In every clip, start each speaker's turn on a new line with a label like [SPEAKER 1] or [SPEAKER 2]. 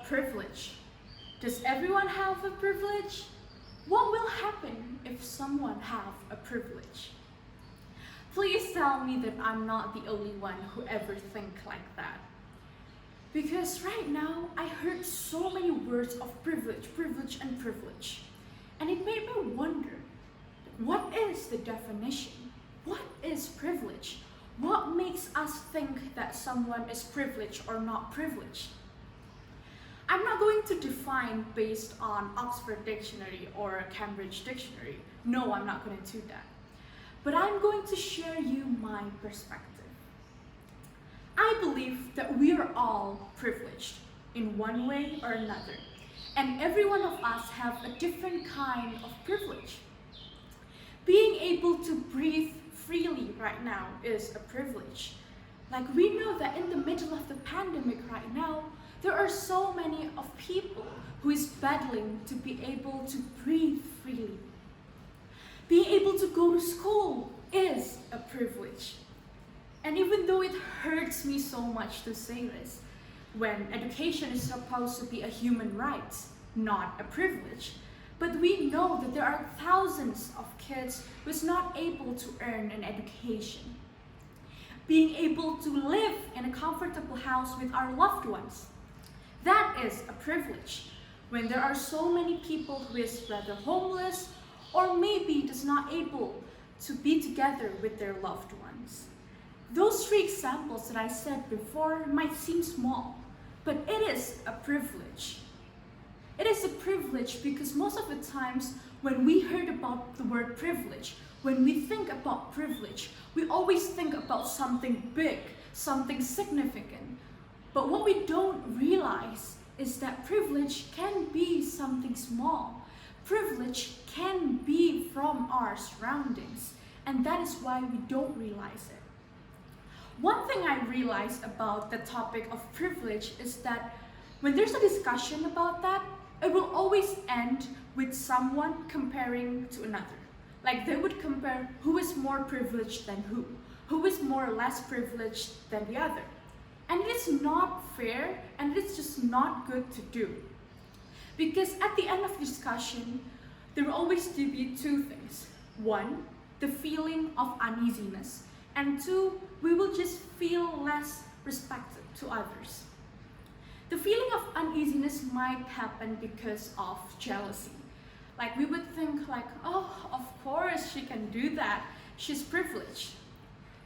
[SPEAKER 1] privilege. Does everyone have a privilege? What will happen if someone have a privilege? Please tell me that I'm not the only one who ever think like that. Because right now, I heard so many words of privilege, privilege, and privilege. And it made me wonder, what is the definition? What is privilege? What makes us think that someone is privileged or not privileged? I'm not going to define based on Oxford Dictionary or Cambridge Dictionary. No, I'm not going to do that. But I'm going to share you my perspective. I believe that we are all privileged in one way or another. And every one of us have a different kind of privilege. Being able to breathe freely right now is a privilege. Like, we know that in the middle of the pandemic right now, there are so many of people who is battling to be able to breathe freely. Being able to go to school is a privilege. And even though it hurts me so much to say this, when education is supposed to be a human right, not a privilege, but we know that there are thousands of kids who is not able to earn an education. Being able to live in a comfortable house with our loved ones, that is a privilege. When there are so many people who is rather homeless or maybe just not able to be together with their loved ones. Those three examples that I said before might seem small, but it is a privilege. It is a privilege because most of the times when we heard about the word privilege, when we think about privilege, we always think about something big, something significant. But what we don't realize is that privilege can be something small. Privilege can be from our surroundings, and that is why we don't realize it. One thing I realized about the topic of privilege is that when there's a discussion about that, it will always end with someone comparing to another. Like, they would compare who is more privileged than who is more or less privileged than the other. And it is not fair, and it's just not good to do. Because at the end of the discussion, there will always be two things. One, the feeling of uneasiness. And two, we will just feel less respected to others. The feeling of uneasiness might happen because of jealousy. Like, we would think like, oh, of course she can do that. She's privileged.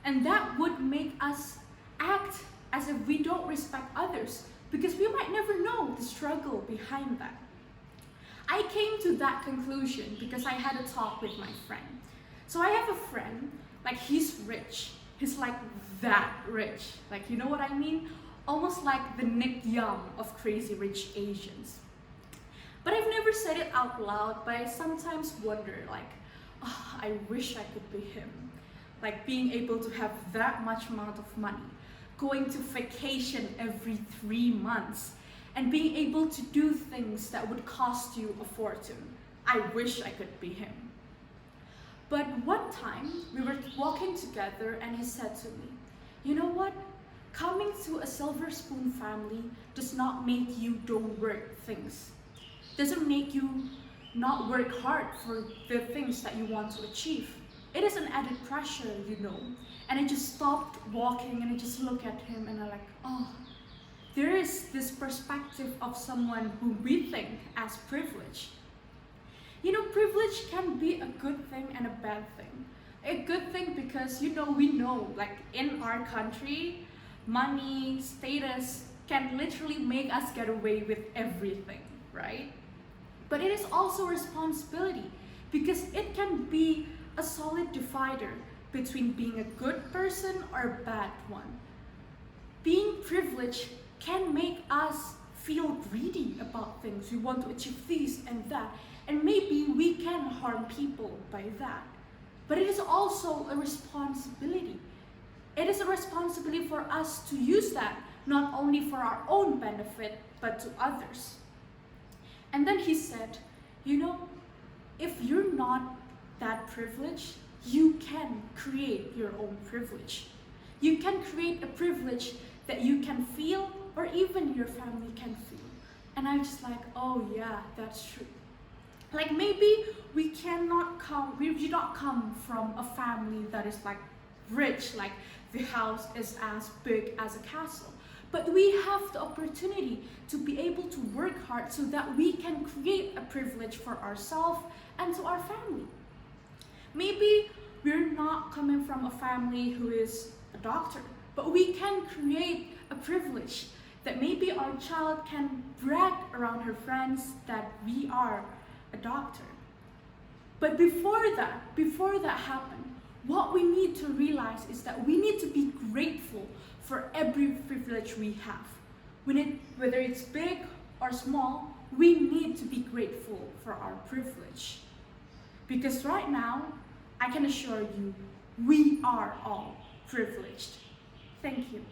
[SPEAKER 1] And that would make us act as if we don't respect others, because we might never know the struggle behind that. I came to that conclusion because I had a talk with my friend. So I have a friend, like, he's rich. He's like that rich. Like, you know what I mean? Almost like the Nick Young of Crazy Rich Asians. But I've never said it out loud, but I sometimes wonder, like, oh, I wish I could be him. Like, being able to have that much amount of money, going to vacation every 3 months, and being able to do things that would cost you a fortune. I wish I could be him. But one time, we were walking together and he said to me, you know what? Coming to a silver spoon family does not make you don't work things. Doesn't make you not work hard for the things that you want to achieve. It is an added pressure, you know. And I just stopped walking and I just looked at him and I'm like, oh, there is this perspective of someone who we think as privileged. You know, privilege can be a good thing and a bad thing. A good thing because, you know, we know, like, in our country, money, status can literally make us get away with everything, right? But it is also a responsibility because it can be a solid divider between being a good person or a bad one. Being privileged can make us feel greedy about things. We want to achieve this and that, and maybe we can harm people by that. But it is also a responsibility. It is a responsibility for us to use that, not only for our own benefit, but to others. And then he said, you know, if you're not that privileged, you can create your own privilege. You can create a privilege that you can feel or even your family can feel. And I'm just like, oh yeah, that's true. Like maybe we do not come from a family that is like rich, like the house is as big as a castle. But we have the opportunity to be able to work hard so that we can create a privilege for ourselves and to our family. Maybe we're not coming from a family who is a doctor, but we can create a privilege that maybe our child can brag around her friends that we are a doctor. But before that happened, what we need to realize is that we need to be grateful for every privilege we have. Whether it's big or small, we need to be grateful for our privilege. Because right now, I can assure you, we are all privileged. Thank you.